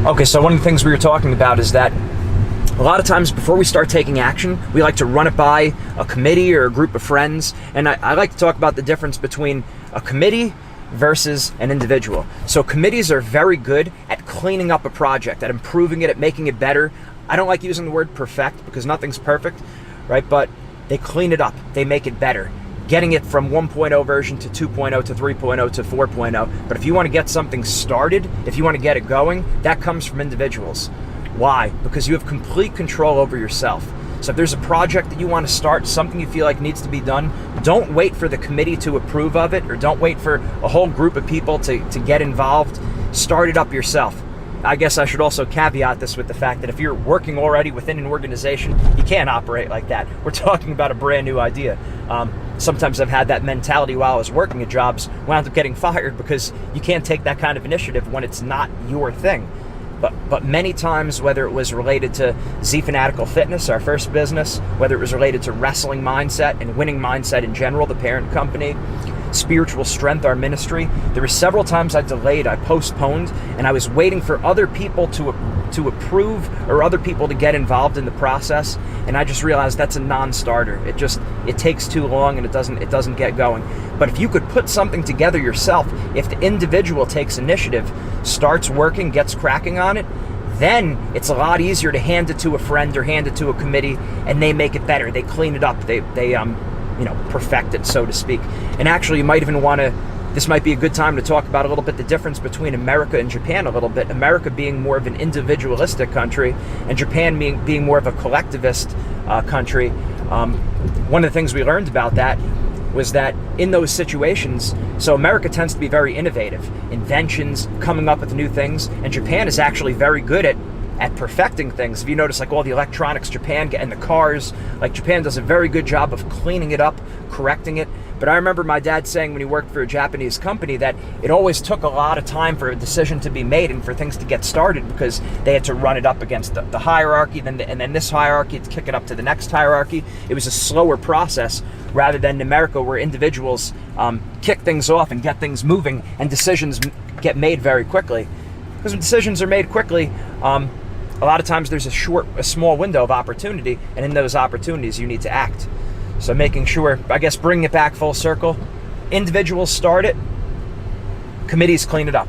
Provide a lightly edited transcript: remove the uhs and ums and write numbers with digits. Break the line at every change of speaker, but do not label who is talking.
Okay, so one of the things we were talking about is that a lot of times before we start taking action, we like to run it by a committee or a group of friends. And I like to talk about the difference between a committee versus an individual. So committees are very good at cleaning up a project, at improving it, at making it better. I don't like using the word perfect because nothing's perfect, right? But they clean it up, they make it better, getting it from 1.0 version to 2.0 to 3.0 to 4.0. But if you want to get something started, if you want to get it going, that comes from individuals. Why? Because you have complete control over yourself. So if there's a project that you want to start, something you feel like needs to be done, don't wait for the committee to approve of it, or don't wait for a whole group of people to get involved. Start it up yourself. I guess I should also caveat this with the fact that if you're working already within an organization, you can't operate like that. We're talking about a brand new idea. Sometimes I've had that mentality while I was working at jobs, wound up getting fired because you can't take that kind of initiative when it's not your thing. But many times, whether it was related to Z Fanatical Fitness, our first business, whether it was related to Wrestlingmindset and Winning Mindset in general, the parent company, Spiritual Strength, our ministry, there were several times I delayed, I postponed, and I was waiting for other people to approve or other people to get involved in the process, and I just realized that's a non-starter. It takes too long and it doesn't get going. But if you could put something together yourself, if the individual takes initiative, starts working, gets cracking on it, then it's a lot easier to hand it to a friend or hand it to a committee, and they make it better. They clean it up. They perfect it, so to speak. And actually, you might even want to, this might be a good time to talk about a little bit the difference between America and Japan a little bit. America being more of an individualistic country, and Japan being more of a collectivist country. One of the things we learned about that was that in those situations, so America tends to be very innovative, inventions, coming up with new things, and Japan is actually very good at perfecting things. If you notice, like all the electronics Japan get in the cars, like Japan does a very good job of cleaning it up, correcting it. But I remember my dad saying when he worked for a Japanese company that it always took a lot of time for a decision to be made and for things to get started, because they had to run it up against the hierarchy, and then this hierarchy to kick it up to the next hierarchy. It was a slower process rather than in America, where individuals kick things off and get things moving, and decisions get made very quickly. Because when decisions are made quickly, a lot of times there's a small window of opportunity, and in those opportunities you need to act. So making sure, I guess, bringing it back full circle, individuals start it, committees clean it up.